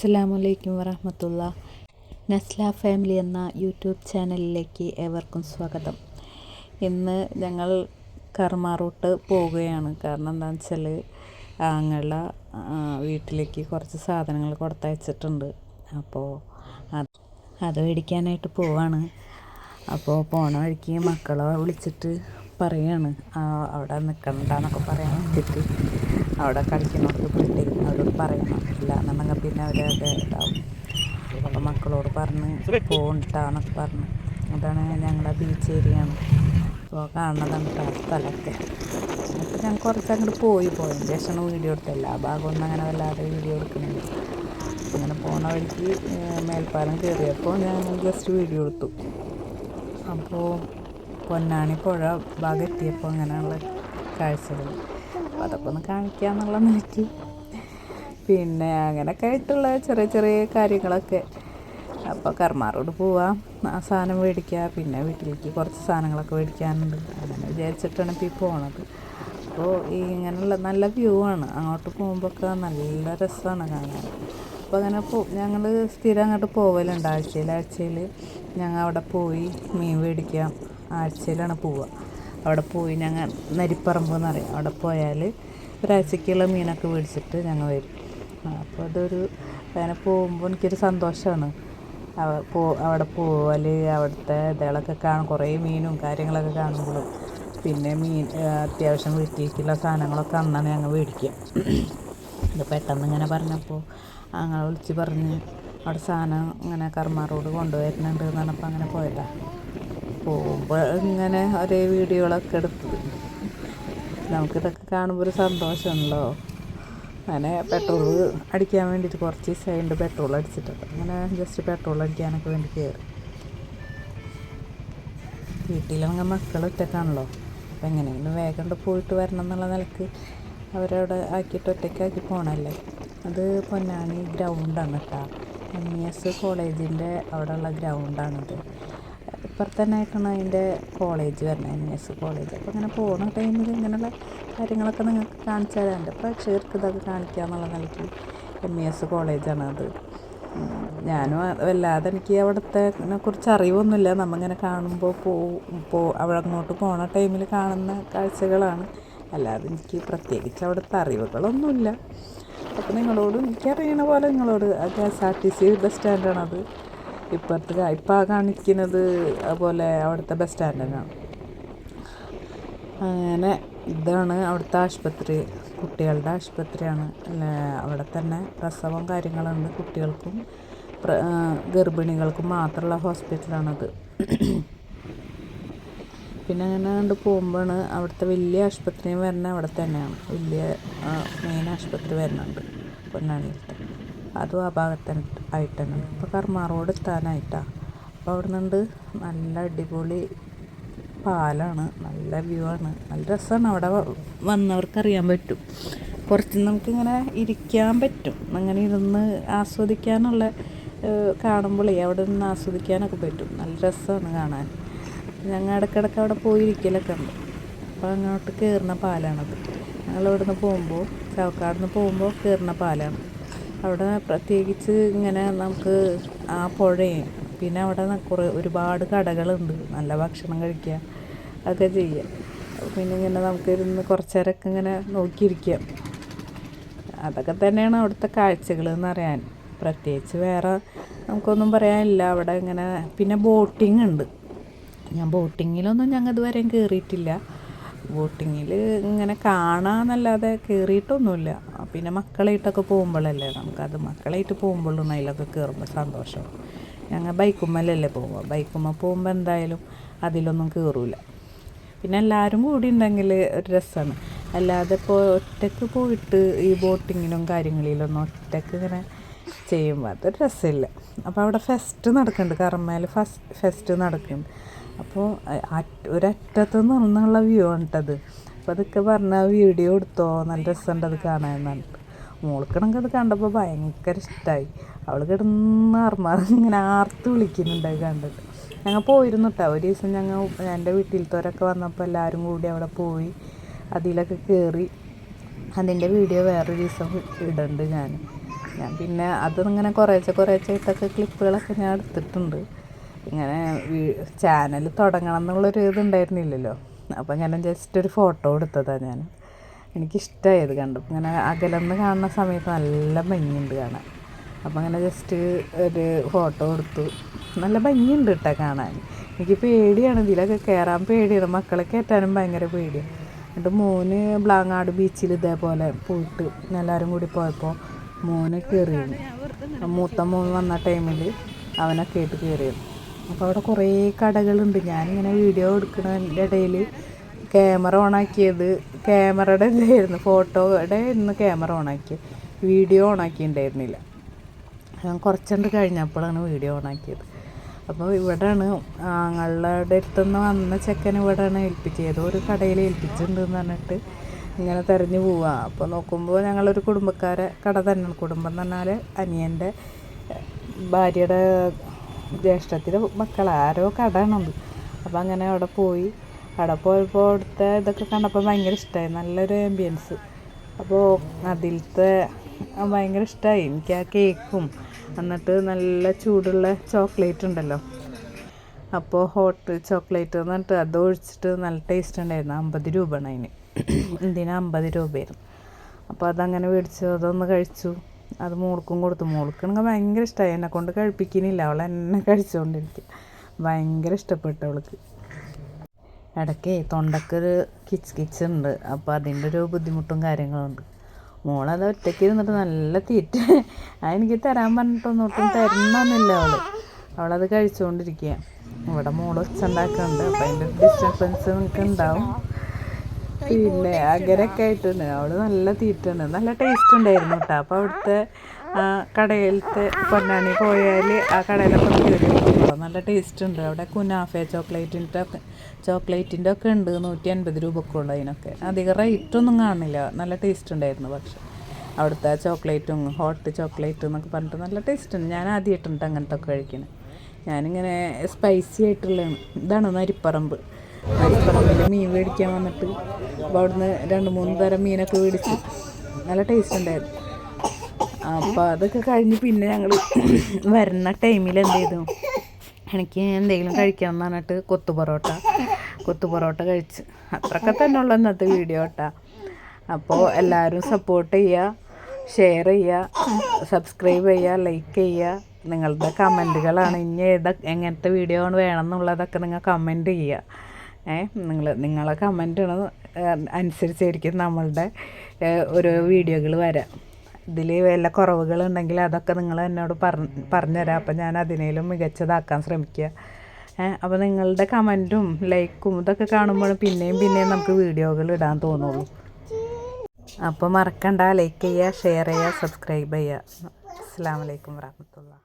അസ്സലാമലൈക്കും വറഹ്മത്തുള്ളാ. നസ്ല ഫാമിലി എന്ന യൂട്യൂബ് ചാനലിലേക്ക് ഏവർക്കും സ്വാഗതം. ഇന്ന് ഞങ്ങൾ കർമാറൂട്ട് പോവുകയാണ്. കാരണം എന്താണെന്ന് വെച്ചാൽ ആങ്ങളുടെ വീട്ടിലേക്ക് കുറച്ച് സാധനങ്ങൾ കൊടുത്തയച്ചിട്ടുണ്ട്. അപ്പോൾ അത് മേടിക്കാനായിട്ട് പോവാണ്. അപ്പോൾ പോണ വഴിക്ക് മക്കളെ വിളിച്ചിട്ട് പറയുകയാണ് അവിടെ നിൽക്കണ്ടെന്നൊക്കെ പറയാൻ വേണ്ടിയിട്ട്. അവിടെ കളിക്കുന്നിടത്ത് പോയിട്ട് അവരോട് പറയണം, ഇല്ലാന്നുണ്ടെങ്കിൽ പിന്നെ അവരത് ഇതാവും. അപ്പോൾ മക്കളോട് പറഞ്ഞ് പോകണ്ടാന്നൊക്കെ പറഞ്ഞു. അതാണ് ഞങ്ങളുടെ ബീച്ച് ഏരിയയാണ്. അപ്പോൾ കാണുന്നതാണ് ആ സ്ഥലമൊക്കെ. അപ്പോൾ ഞാൻ കുറച്ച് അങ്ങോട്ട് പോയതിന് ശേഷമാണ് വീഡിയോ എടുത്തത്. എല്ലാ ഭാഗമൊന്നും അങ്ങനെ വല്ലാതെ വീഡിയോ എടുക്കുന്നില്ല. അങ്ങനെ പോണ വഴിക്ക് മേൽപ്പാലം കയറിയപ്പോൾ ഞാൻ ജസ്റ്റ് വീഡിയോ എടുത്തു. അപ്പോൾ പൊന്നാനി പുഴ ഭാഗം എത്തിയപ്പോൾ അങ്ങനെയുള്ള കാഴ്ചകൾ, അപ്പോൾ അതൊക്കെ ഒന്ന് കാണിക്കാമെന്നുള്ള നിലയ്ക്ക് പിന്നെ അങ്ങനെയൊക്കെ ആയിട്ടുള്ള ചെറിയ ചെറിയ കാര്യങ്ങളൊക്കെ. അപ്പോൾ കർമാറോട് പോവാം, ആ സാധനം മേടിക്കുക, പിന്നെ വീട്ടിലേക്ക് കുറച്ച് സാധനങ്ങളൊക്കെ മേടിക്കാനുണ്ട്. അങ്ങനെ വിചാരിച്ചിട്ടാണ് ഇപ്പോൾ ഈ പോണത്. അപ്പോൾ ഈ ഇങ്ങനെയുള്ള നല്ല വ്യൂ ആണ്. അങ്ങോട്ട് പോകുമ്പോഴൊക്കെ നല്ല രസമാണ് കാണാൻ. അപ്പോൾ അങ്ങനെ ഞങ്ങൾ സ്ഥിരം അങ്ങോട്ട് പോവലുണ്ട്. ആഴ്ചയിൽ ഞങ്ങൾ അവിടെ പോയി മീൻ മേടിക്കാം. ആഴ്ചയിലാണ് പോവുക. അവിടെ പോയി ഞങ്ങൾ നരിപ്പറമ്പ് എന്ന് പറയും. അവിടെ പോയാൽ ഒരാഴ്ചക്കുള്ള മീനൊക്കെ മേടിച്ചിട്ട് ഞങ്ങൾ വരും. അപ്പോൾ അതൊരു അങ്ങനെ പോകുമ്പോൾ എനിക്കൊരു സന്തോഷമാണ്. അവിടെ പോവൽ, അവിടുത്തെ ഇതളൊക്കെ കാണും, കുറേ മീനും കാര്യങ്ങളൊക്കെ കാണുമ്പോഴും. പിന്നെ അത്യാവശ്യം വീട്ടിലേക്കുള്ള സാധനങ്ങളൊക്കെ അന്നാണ് ഞങ്ങൾ മേടിക്കുക. ഇത് പെട്ടെന്ന് ഇങ്ങനെ പറഞ്ഞപ്പോൾ ഞങ്ങൾ വിളിച്ച് പറഞ്ഞ് അവിടെ സാധനം ഇങ്ങനെ കർമാറോട് കൊണ്ടുവരുന്നുണ്ട് എന്ന് പറഞ്ഞപ്പോൾ അങ്ങനെ പോയതാണ്. പോകുമ്പോൾ ഇങ്ങനെ ഒരേ വീഡിയോകളൊക്കെ എടുത്തത്. നമുക്കിതൊക്കെ കാണുമ്പോൾ ഒരു സന്തോഷമാണല്ലോ. അങ്ങനെ പെട്രോൾ അടിക്കാൻ വേണ്ടിയിട്ട് കുറച്ച് ദിവസമായിട്ട് പെട്രോൾ അടിച്ചിട്ടുണ്ട്. അങ്ങനെ ജസ്റ്റ് പെട്രോൾ അടിക്കാനൊക്കെ വേണ്ടി കയറി. വീട്ടിലങ്ങനെ മക്കൾ ഒറ്റക്കാണല്ലോ. അപ്പോൾ എങ്ങനെയെങ്കിലും വേഗം പോയിട്ട് വരണം എന്നുള്ള നിലക്ക് അവരവിടെ ആക്കിയിട്ട് ഒറ്റയ്ക്കാക്കി പോകണമല്ലേ. അത് പൊന്നാനി ഗ്രൗണ്ടാണ് കേട്ടോ. MES കോളേജിൻ്റെ അവിടെയുള്ള ഗ്രൗണ്ടാണിത്. ഇപ്പുറത്തന്നായിട്ടാണ് അതിൻ്റെ കോളേജ് വരുന്നത്, MES കോളേജ്. അപ്പോൾ അങ്ങനെ പോകുന്ന ടൈമിൽ ഇങ്ങനെയുള്ള കാര്യങ്ങളൊക്കെ നിങ്ങൾക്ക് കാണിച്ചു തരാം. എൻ്റെ പ്രേക്ഷകർക്ക് ഇതൊക്കെ കാണിക്കുക എന്നുള്ള നിലയ്ക്ക് MES കോളേജാണ് അത്. ഞാനും വല്ലാതെ എനിക്ക് അവിടുത്തെ കുറിച്ച് അറിവൊന്നുമില്ല. നമ്മളിങ്ങനെ കാണുമ്പോൾ അവിടെ അങ്ങോട്ട് പോണ ടൈമിൽ കാണുന്ന കാഴ്ചകളാണ്. അല്ലാതെ എനിക്ക് പ്രത്യേകിച്ച് അവിടുത്തെ അറിവുകളൊന്നുമില്ല. അപ്പോൾ എനിക്കറിയണ പോലെ നിങ്ങളോട് KSRTC ബസ് സ്റ്റാൻഡാണത്. ഇപ്പോൾ കാണിക്കുന്നത് അതുപോലെ അവിടുത്തെ ബസ് സ്റ്റാൻഡിനാണ്. അങ്ങനെ ഇതാണ് അവിടുത്തെ ആശുപത്രി, കുട്ടികളുടെ ആശുപത്രിയാണ്. അവിടെ തന്നെ പ്രസവം കാര്യങ്ങളുണ്ട്. കുട്ടികൾക്കും ഗർഭിണികൾക്കും മാത്രമുള്ള ഹോസ്പിറ്റലാണത്. പിന്നെ അങ്ങനെ കണ്ട് പോകുമ്പോഴാണ് അവിടുത്തെ വലിയ ആശുപത്രിയും വരുന്നത് അവിടെ തന്നെയാണ്. വലിയ മെയിൻ ആശുപത്രി വരുന്നുണ്ട് പൊന്നാനിയിലത്തെ. അതും ആ ഭാഗത്ത് ആയിട്ടാണ്. ഇപ്പോൾ കർമാറോട് എത്താനായിട്ടാണ്. അപ്പോൾ അവിടെ നിന്നുണ്ട് നല്ല അടിപൊളി പാലാണ്, നല്ല വ്യൂ ആണ്, നല്ല രസമാണ്. അവിടെ വന്നവർക്കറിയാൻ പറ്റും. കുറച്ച് നമുക്കിങ്ങനെ ഇരിക്കാൻ പറ്റും, അങ്ങനെ ഇരുന്ന് ആസ്വദിക്കാനുള്ള കാണുമ്പോഴേ അവിടെ നിന്ന് ആസ്വദിക്കാനൊക്കെ പറ്റും. നല്ല രസമാണ് കാണാൻ. ഞങ്ങൾ ഇടയ്ക്കിടയ്ക്ക് അവിടെ പോയിരിക്കലൊക്കെ ഉണ്ട്. അപ്പോൾ അങ്ങോട്ട് കയറുന്ന പാലാണത്. ഞങ്ങളിവിടെ നിന്ന് പോകുമ്പോൾ ചാവക്കാട് നിന്ന് പോകുമ്പോൾ കയറുന്ന പാലാണ്. അവിടെ പ്രത്യേകിച്ച് ഇങ്ങനെ നമുക്ക് ആ പുഴയും പിന്നെ അവിടെ ഒരുപാട് കടകളുണ്ട്. നല്ല ഭക്ഷണം കഴിക്കുക ഒക്കെ ചെയ്യുക. പിന്നെ ഇങ്ങനെ നമുക്കിരുന്ന് കുറച്ച് നേരമൊക്കെ ഇങ്ങനെ നോക്കിയിരിക്കാം. അതൊക്കെ തന്നെയാണ് അവിടുത്തെ കാഴ്ചകൾ എന്ന് പറയാൻ. പ്രത്യേകിച്ച് വേറെ നമുക്കൊന്നും പറയാനില്ല. അവിടെ ഇങ്ങനെ പിന്നെ ബോട്ടിംഗ് ഉണ്ട്. ഞാൻ ബോട്ടിങ്ങിലൊന്നും ഞങ്ങൾ ഇതുവരെയും കയറിയിട്ടില്ല. ബോട്ടിങ്ങിൽ ഇങ്ങനെ കാണാമെന്നല്ലാതെ കയറിയിട്ടൊന്നുമില്ല. പിന്നെ മക്കളായിട്ടൊക്കെ പോകുമ്പോഴല്ലേ നമുക്കത്, മക്കളായിട്ട് പോകുമ്പോഴൊന്നും അതിലൊക്കെ കയറുമ്പോൾ സന്തോഷം. ഞങ്ങൾ ബൈക്കുമ്മലല്ലേ പോവുക. ബൈക്കുമ്മ പോകുമ്പോൾ എന്തായാലും അതിലൊന്നും കയറില്ല. പിന്നെ എല്ലാവരും കൂടി ഉണ്ടെങ്കിൽ ഒരു രസമാണ്. അല്ലാതെ ഇപ്പോൾ ഒറ്റയ്ക്ക് പോയിട്ട് ഈ ബോട്ടിങ്ങിലും കാര്യങ്ങളിലൊന്നും ഒറ്റയ്ക്ക് ഇങ്ങനെ ചെയ്യുമ്പോൾ അതൊരു രസമില്ല. അപ്പോൾ അവിടെ ഫെസ്റ്റ് നടക്കുന്നുണ്ട്, കർമ്മയിൽ ഫെസ്റ്റ് നടക്കുന്നുണ്ട്. അപ്പോൾ ഒരറ്റത്തു നിന്നുള്ള വ്യൂ ആണ് കേട്ടത്. അപ്പോൾ അതൊക്കെ പറഞ്ഞാൽ വീഡിയോ എടുത്തോ, നല്ല രസമുണ്ട് അത് കാണാമെന്നാണ്. മോൾക്കാണെങ്കിൽ അത് കണ്ടപ്പോൾ ഭയങ്കര ഇഷ്ടമായി. അവൾ കിടന്ന് ഇങ്ങനെ ആർത്ത് വിളിക്കുന്നുണ്ടായി കണ്ടിട്ട്. ഞങ്ങൾ പോയിരുന്നു കേട്ടോ. ഒരു ദിവസം എൻ്റെ വീട്ടിലത്തവരൊക്കെ വന്നപ്പോൾ എല്ലാവരും കൂടി അവിടെ പോയി അതിലൊക്കെ കയറി. അതിൻ്റെ വീഡിയോ വേറൊരു ദിവസം ഇടുന്നുണ്ട് ഞാൻ. ഞാൻ പിന്നെ അതിങ്ങനെ കുറേശ്ശെ ഇട്ടൊക്കെ ക്ലിപ്പുകളൊക്കെ ഞാൻ എടുത്തിട്ടുണ്ട്. ഇങ്ങനെ ചാനൽ തുടങ്ങണം എന്നുള്ളൊരു ഇതുണ്ടായിരുന്നില്ലല്ലോ. അപ്പോൾ ഇങ്ങനെ ജസ്റ്റ് ഒരു ഫോട്ടോ എടുത്തതാണ് ഞാൻ. എനിക്കിഷ്ടമായത് കണ്ടു. ഇങ്ങനെ അകലെന്ന് കാണുന്ന സമയത്ത് നല്ല ഭംഗിയുണ്ട് കാണാൻ. അപ്പോൾ അങ്ങനെ ജസ്റ്റ് ഒരു ഫോട്ടോ എടുത്തു. നല്ല ഭംഗിയുണ്ട് കേട്ടോ കാണാൻ. എനിക്ക് പേടിയാണ്, ഇതിലൊക്കെ കയറാൻ പേടിയാണ്, മക്കളെ കയറ്റാനും ഭയങ്കര പേടിയാണ്. എന്നിട്ട് മോന് ബ്ലാങ്ങാട് ബീച്ചിൽ ഇതേപോലെ പോയിട്ട് എല്ലാവരും കൂടി പോയപ്പോൾ മോന് കയറിയിരുന്നു. മൂത്ത മോൻ വന്ന ടൈമിൽ അവനൊക്കെ ആയിട്ട് കയറിയിരുന്നു. അപ്പോൾ അവിടെ കുറേ കടകളുണ്ട്. ഞാനിങ്ങനെ വീഡിയോ എടുക്കുന്നതിൻ്റെ ഇടയിൽ ക്യാമറ ഓണാക്കിയത് ക്യാമറയുടെ ഇതായിരുന്നു, ഫോട്ടോയുടെ ഇന്ന് ക്യാമറ ഓണാക്കിയത്, വീഡിയോ ഓണാക്കിയിട്ടുണ്ടായിരുന്നില്ല. ഞാൻ കുറച്ചുകൊണ്ട് കഴിഞ്ഞപ്പോഴാണ് വീഡിയോ ഓണാക്കിയത്. അപ്പോൾ ഇവിടെയാണ് ഞങ്ങളുടെ അടുത്തുനിന്ന് വന്ന ചെക്കൻ ഇവിടെയാണ് ഏൽപ്പിച്ചത്. ഏതോ ഒരു കടയിൽ ഏൽപ്പിച്ചിട്ടുണ്ടെന്ന് പറഞ്ഞിട്ട് ഇങ്ങനെ തിരഞ്ഞു പോവുക. അപ്പോൾ നോക്കുമ്പോൾ ഞങ്ങളൊരു കുടുംബക്കാരെ കട തന്നെയാണ്. കുടുംബം എന്ന് പറഞ്ഞാൽ അനിയൻ്റെ ഭാര്യയുടെ ജ്യേഷ്ഠത്തിൻ്റെ മക്കൾ ആരോ കടയാണത്. അപ്പോൾ അങ്ങനെ അവിടെ പോയപ്പോൾ അവിടുത്തെ ഇതൊക്കെ കണ്ടപ്പോൾ ഭയങ്കര ഇഷ്ടമായി. നല്ലൊരു ആംബിയൻസ്. അപ്പോൾ അതിലത്തെ ഭയങ്കര ഇഷ്ടമായി എനിക്ക് ആ കേക്കും. എന്നിട്ട് നല്ല ചൂടുള്ള ചോക്ലേറ്റ് ഉണ്ടല്ലോ, അപ്പോൾ ഹോട്ട് ചോക്ലേറ്റ് എന്നിട്ട് അത് ഒഴിച്ചിട്ട് നല്ല ടേസ്റ്റ് ഉണ്ടായിരുന്നു. 50 രൂപയാണ് അതിന്. ഇതിന് 50 രൂപയായിരുന്നു. അപ്പോൾ അതങ്ങനെ മേടിച്ചു, അതൊന്ന് കഴിച്ചു. അത് മോൾക്കും കൊടുത്തു. മോൾക്കാണെങ്കിൽ ഭയങ്കര ഇഷ്ടമായി. എന്നെ കൊണ്ട് കഴിപ്പിക്കുന്നില്ല, അവൾ എന്നെ കഴിച്ചുകൊണ്ടിരിക്കുക. ഭയങ്കര ഇഷ്ടപ്പെട്ടു അവൾക്ക്. ഇടയ്ക്ക് തൊണ്ടക്കൊരു കിച്ച് അപ്പോൾ അതിൻ്റെ ഒരു ബുദ്ധിമുട്ടും കാര്യങ്ങളുണ്ട്. മോളത് ഒറ്റയ്ക്ക് ഇരുന്നിട്ട് നല്ല തീറ്റ. അതെനിക്ക് തരാൻ പറഞ്ഞിട്ടൊന്നും തരണമെന്നില്ല അവളത് കഴിച്ചുകൊണ്ടിരിക്കുക. ഇവിടെ മോള് ഒച്ച ഉണ്ടാക്കുന്നുണ്ട്, അപ്പോൾ അതിൻ്റെ ഡിസ്റ്റർബൻസ് നിങ്ങൾക്ക് ഉണ്ടാവും. പിന്നെ അങ്ങനെയൊക്കെ ആയിട്ടുണ്ട്. അവൾ നല്ല തീറ്റുണ്ട്, നല്ല ടേസ്റ്റ് ഉണ്ടായിരുന്നു കേട്ടോ. അപ്പോൾ അവിടുത്തെ കടയിലത്തെ പൊന്നാനി പോയാൽ ആ കടയിലൊക്കെ കയറി വെക്കുമ്പോൾ നല്ല ടേസ്റ്റ് ഉണ്ട്. അവിടെ കുനാഫെ ചോക്ലേറ്റിൻ്റെ ഒക്കെ ഉണ്ട് 150 രൂപക്കുള്ള. അതിനൊക്കെ അധികം റേറ്റൊന്നും കാണില്ല. നല്ല ടേസ്റ്റ് ഉണ്ടായിരുന്നു. പക്ഷെ അവിടുത്തെ ചോക്ലേറ്റും ഹോട്ട് ചോക്ലേറ്റ് എന്നൊക്കെ പറഞ്ഞിട്ട് നല്ല ടേസ്റ്റ് ഉണ്ട്. ഞാൻ ആദ്യമായിട്ടുണ്ട് അങ്ങനത്തെ ഒക്കെ കഴിക്കുന്നത്. ഞാനിങ്ങനെ സ്പൈസി ആയിട്ടുള്ളതാണ്. ഇതാണ് നരിപ്പറമ്പിൽ മീൻ മേടിക്കാൻ വന്നിട്ട് അപ്പോൾ അവിടുന്ന് 2-3 തരം മീനൊക്കെ മേടിച്ചു. നല്ല ടേസ്റ്റ് ഉണ്ടായിരുന്നു. അപ്പോൾ അതൊക്കെ കഴിഞ്ഞ് പിന്നെ ഞങ്ങൾ വരുന്ന ടൈമിൽ എന്ത് ചെയ്തു, എനിക്ക് എന്തെങ്കിലും കഴിക്കണം എന്ന് പറഞ്ഞിട്ട് കൊത്തു പൊറോട്ട കഴിച്ച്. അത്രയൊക്കെ തന്നെ ഉള്ളൂ ഇന്നത്തെ വീഡിയോ കേട്ടോ. അപ്പോൾ എല്ലാവരും സപ്പോർട്ട് ചെയ്യുക, ഷെയർ ചെയ്യുക, സബ്സ്ക്രൈബ് ചെയ്യുക, ലൈക്ക് ചെയ്യുക. നിങ്ങളുടെ കമൻറ്റുകളാണ് ഇനി എങ്ങനത്തെ വീഡിയോ വേണം എന്നുള്ളതൊക്കെ നിങ്ങൾ കമൻറ്റ് ചെയ്യുക. നിങ്ങളെ കമൻറ്റാണ് അനുസരിച്ചായിരിക്കും നമ്മളുടെ ഓരോ വീഡിയോകൾ വരാം. ഇതിൽ വല്ല കുറവുകളുണ്ടെങ്കിൽ അതൊക്കെ നിങ്ങൾ എന്നോട് പറഞ്ഞുതരാം. അപ്പോൾ ഞാൻ അതിനേലും മികച്ചതാക്കാൻ ശ്രമിക്കുക. അപ്പോൾ നിങ്ങളുടെ കമൻറ്റും ലൈക്കും ഇതൊക്കെ കാണുമ്പോൾ പിന്നെയും നമുക്ക് വീഡിയോകൾ ഇടാൻ തോന്നുള്ളൂ. അപ്പോൾ മറക്കണ്ട, ലൈക്ക് ചെയ്യുക, ഷെയർ ചെയ്യുക, സബ്സ്ക്രൈബ് ചെയ്യുക. അസ്സലാമു അലൈക്കും വറഹ്മത്തുള്ളാഹി.